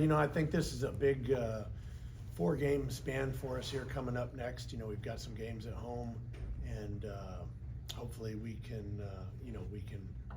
I think this is a big 4-game span for us here coming up next. We've got some games at home, and hopefully we can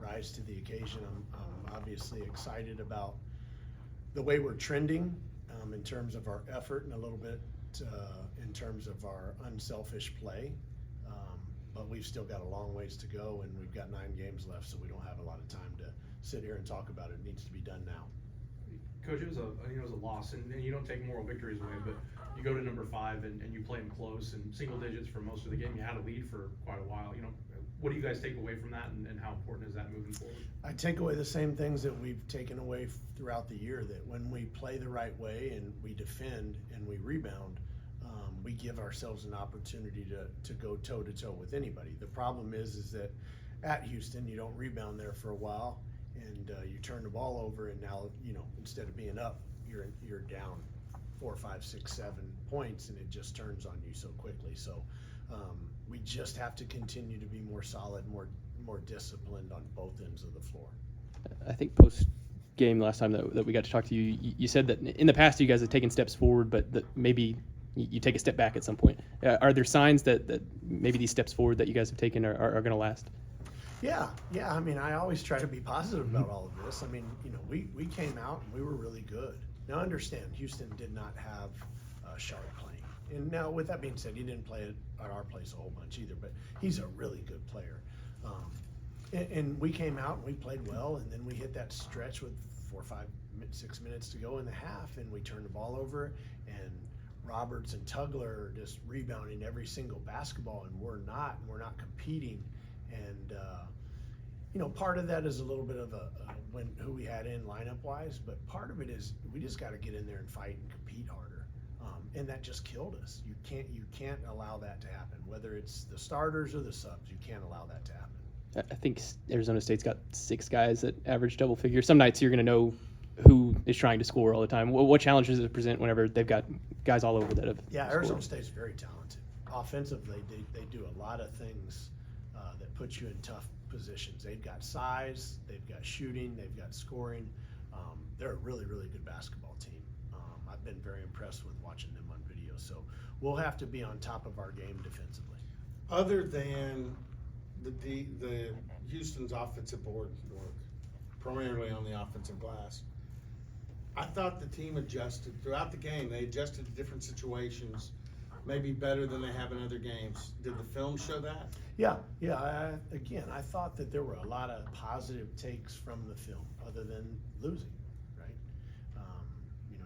rise to the occasion. I'm obviously excited about the way we're trending in terms of our effort and a little bit in terms of our unselfish play. But we've still got a long ways to go, and we've got 9 games left, so we don't have a lot of time to sit here and talk about it. It needs to be done now. Coach, it was a loss, and you don't take moral victories away, but you go to number 5 and you play them close and single digits for most of the game. You had a lead for quite a while. What do you guys take away from that, and how important is that moving forward? I take away the same things that we've taken away throughout the year, that when we play the right way and we defend and we rebound, we give ourselves an opportunity to go toe-to-toe with anybody. The problem is that at Houston, you don't rebound there for a while, and you turn the ball over, and now, instead of being up, you're down 4, 5, 6, 7 points, and it just turns on you so quickly. So we just have to continue to be more solid, more disciplined on both ends of the floor. I think post game last time that we got to talk to you, you said that in the past you guys have taken steps forward, but that maybe you take a step back at some point. Are there signs that maybe these steps forward that you guys have taken are going to last? Yeah. I mean, I always try to be positive about all of this. I mean, we came out and we were really good. Now, understand, Houston did not have Sharp playing. And now, with that being said, he didn't play at our place a whole bunch either, but he's a really good player. And we came out and we played well, and then we hit that stretch with 4, 5, 6 minutes to go in the half, and we turned the ball over, and Roberts and Tugler are just rebounding every single basketball, and we're not competing. And part of that is a little bit of who we had in lineup wise, but part of it is we just got to get in there and fight and compete harder. And that just killed us. You can't allow that to happen, whether it's the starters or the subs. You can't allow that to happen. I think Arizona State's got 6 guys that average double figures. Some nights you're going to know who is trying to score all the time. What challenges does it present whenever they've got guys all over that have Arizona scored? State's very talented. Offensively, they do a lot of things that put you in tough positions. They've got size, they've got shooting, they've got scoring. They're a really, really good basketball team. I've been very impressed with watching them on video. So we'll have to be on top of our game defensively. Other than the Houston's offensive board work, primarily on the offensive glass, I thought the team adjusted throughout the game. They adjusted to different situations, maybe better than they have in other games. Did the film show that? Yeah. I thought that there were a lot of positive takes from the film, other than losing, right?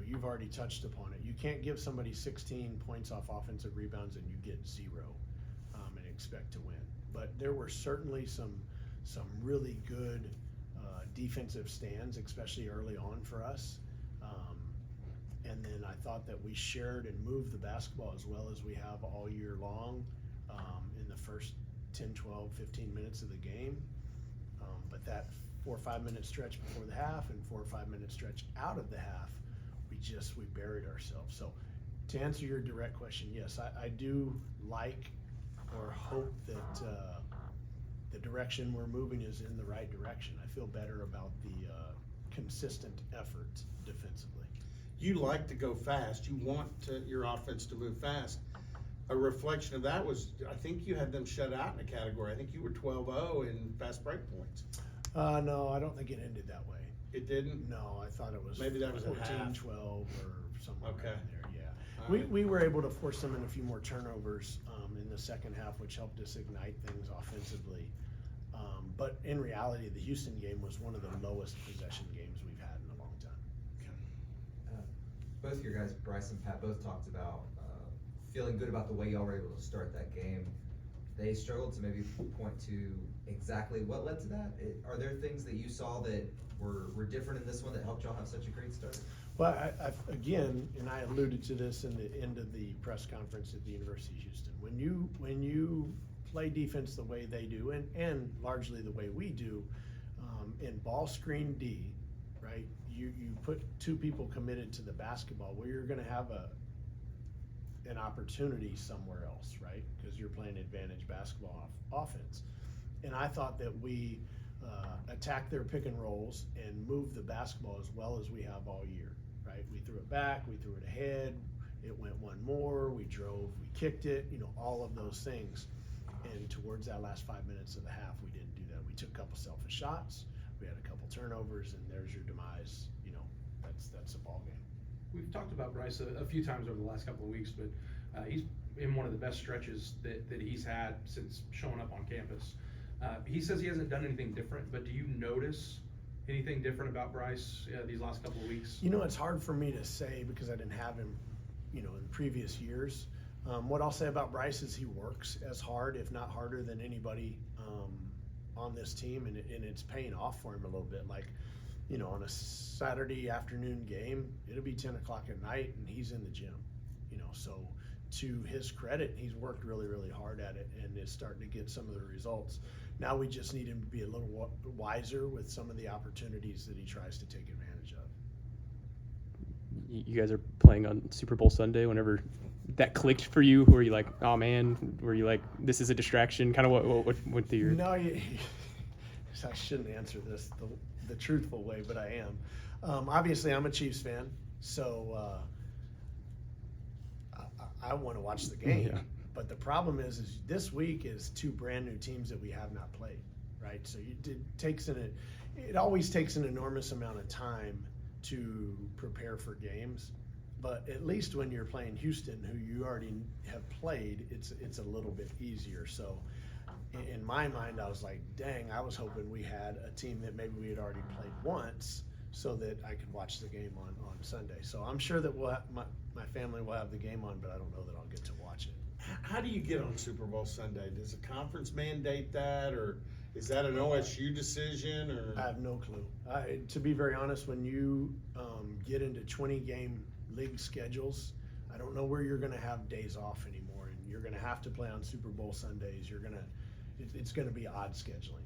You've already touched upon it. You can't give somebody 16 points off offensive rebounds and you get 0 and expect to win. But there were certainly some really good defensive stands, especially early on for us. And then I thought that we shared and moved the basketball as well as we have all year long in the first 10, 12, 15 minutes of the game. But that 4 or 5 minute stretch before the half and 4 or 5 minute stretch out of the half, we buried ourselves. So to answer your direct question, yes, I do like or hope that the direction we're moving is in the right direction. I feel better about the consistent effort defensively. You like to go fast. You want your offense to move fast. A reflection of that was, I think you had them shut out in a category. I think you were 12-0 in fast break points. No, I don't think it ended that way. It didn't? No, I thought it was maybe that was 14, a half. 12 or somewhere Okay. around there, yeah. Right. We were able to force them in a few more turnovers in the second half, which helped us ignite things offensively. But in reality, the Houston game was one of the lowest possession games we've had in a long time. Both of your guys, Bryce and Pat, both talked about feeling good about the way y'all were able to start that game. They struggled to maybe point to exactly what led to that. Are there things that you saw that were different in this one that helped y'all have such a great start? Well, again, and I alluded to this in the end of the press conference at the University of Houston. When you play defense the way they do, and largely the way we do, in ball screen D, right? You put 2 people committed to the basketball where you're going to have an opportunity somewhere else, right? Because you're playing advantage basketball offense. And I thought that we attacked their pick and rolls and moved the basketball as well as we have all year, right? it back, we threw it ahead, it went one more, we drove, we kicked it, all of those things. And towards that last 5 minutes of the half, we didn't do that. We took a couple selfish shots, we had a couple turnovers, and there's your demise. That's a ball game. We've talked about Bryce a few times over the last couple of weeks, but he's in one of the best stretches that he's had since showing up on campus. He says he hasn't done anything different, but do you notice anything different about Bryce these last couple of weeks? It's hard for me to say because I didn't have him, in previous years. What I'll say about Bryce is he works as hard, if not harder, than anybody on this team, and it's paying off for him a little bit. Like, on a Saturday afternoon game, it'll be 10 o'clock at night, and he's in the gym. So to his credit, he's worked really, really hard at it, and is starting to get some of the results. Now we just need him to be a little wiser with some of the opportunities that he tries to take advantage of. You guys are playing on Super Bowl Sunday. Whenever that clicked for you, were you like, oh man? Were you like, this is a distraction? Kind of what went through your? No, I shouldn't answer this the truthful way, but I am. Obviously, I'm a Chiefs fan, so I want to watch the game. Yeah. But the problem is this week is two brand new teams that we have not played, right? So it always takes an enormous amount of time to prepare for games. But at least when you're playing Houston, who you already have played, it's a little bit easier. So in my mind, I was like, dang, I was hoping we had a team that maybe we had already played once so that I could watch the game on Sunday. So I'm sure that my family will have the game on, but I don't know that I'll get to watch it. How do you get on Super Bowl Sunday? Does the conference mandate that, or is that an OSU decision? Or I have no clue. To be very honest, when you get into 20-game league schedules, I don't know where you're going to have days off anymore, and you're going to have to play on Super Bowl Sundays. It's going to be odd scheduling.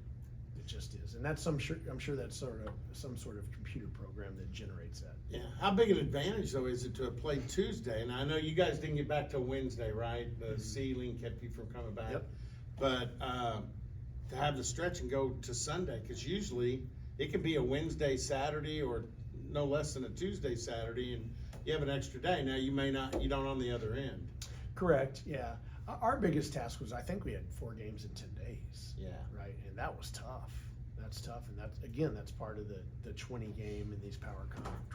It just is, and I'm sure that's some sort of computer program that generates that. yeah, how big an advantage though is it to have played Tuesday? And I know you guys didn't get back till Wednesday, right? The ceiling kept you from coming back. Yep. But to have the stretch and go to Sunday, because usually it can be a Wednesday, Saturday, or no less than a Tuesday, Saturday, and you have an extra day. Now you don't on the other end. Correct. Yeah. Our biggest task was, I think we had 4 games in 10 days. Yeah. Right, and that was tough. That's tough, and that's part of the 20-game and these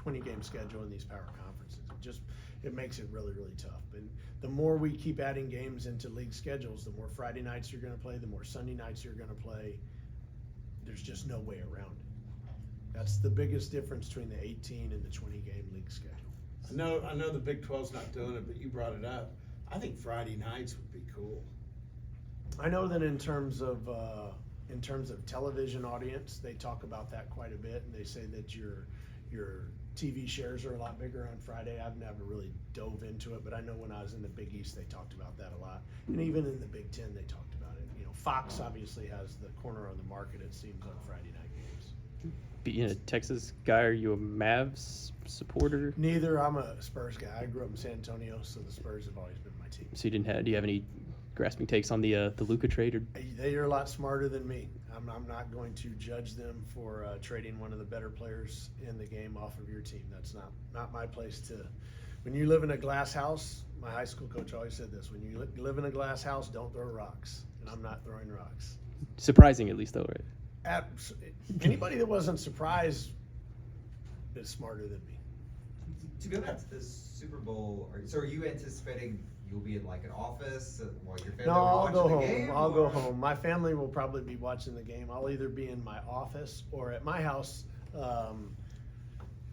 20-game schedule and these power conferences. It makes it really, really tough. And the more we keep adding games into league schedules, the more Friday nights you're going to play, the more Sunday nights you're going to play. There's just no way around it. That's the biggest difference between the 18 and the 20-game league schedule. I know the Big 12's not doing it, but you brought it up. I think Friday nights would be cool. I know that in terms of television audience, they talk about that quite a bit, and they say that your TV shares are a lot bigger on Friday. I've never really dove into it, but I know when I was in the Big East, they talked about that a lot, and even in the Big Ten, they talked about it. Fox obviously has the corner on the market, it seems, on Friday night games. Being a Texas guy, are you a Mavs supporter? Neither. I'm a Spurs guy. I grew up in San Antonio, so the Spurs have always been my team. So do you have any grasping takes on the Luka trade? Or? They are a lot smarter than me. I'm not going to judge them for trading one of the better players in the game off of your team. That's not my place to. When you live in a glass house, my high school coach always said this: when you live in a glass house, don't throw rocks. And I'm not throwing rocks. Surprising, at least, though, right? Anybody that wasn't surprised is smarter than me. To go back to the Super Bowl, are you anticipating you'll be in like an office while your family No, will I'll watch go the home. game? I'll go or- home. My family will probably be watching the game. I'll either be in my office or at my house.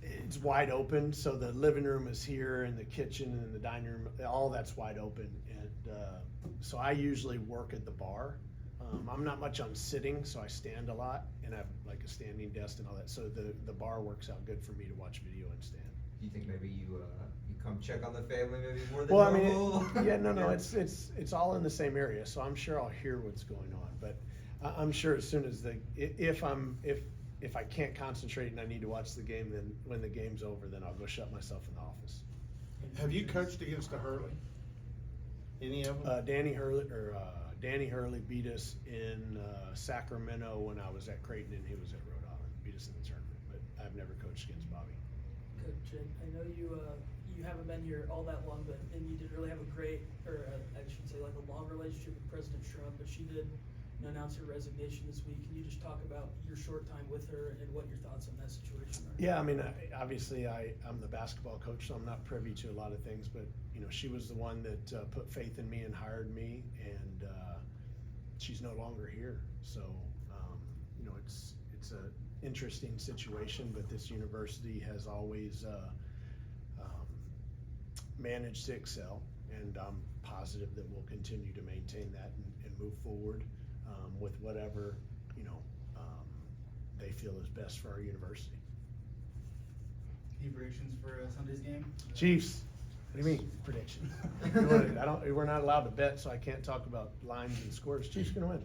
It's wide open, so the living room is here, and the kitchen and the dining room, all that's wide open. And so I usually work at the bar. I'm not much on sitting, so I stand a lot, and I have like a standing desk and all that. So the bar works out good for me to watch video and stand. Do you think maybe you come check on the family maybe more than Well, normal? no, it's all in the same area, so I'm sure I'll hear what's going on. But I'm sure as soon as if I can't concentrate and I need to watch the game, then when the game's over, then I'll go shut myself in the office. Have you coached against the Hurley? Any of them? Danny Hurley beat us in Sacramento when I was at Creighton, and he was at Rhode Island. Beat us in the tournament, but I've never coached against Bobby. Coach, I know you haven't been here all that long, but and you didn't really have a great, or I should say, like a long relationship with President Trump, but she did announce her resignation this week. Can you just talk about your short time with her and what your thoughts on that situation are? Yeah, I mean, obviously, I'm the basketball coach, so I'm not privy to a lot of things, but, you know, she was the one that put faith in me and hired me, and she's no longer here. So, you know, it's a interesting situation, but this university has always managed to excel, and I'm positive that we'll continue to maintain that and move forward with whatever, you know, they feel is best for our university. Any predictions for Sunday's game? Chiefs, what do you mean predictions? We're not allowed to bet, so I can't talk about lines and scores. Chiefs gonna win.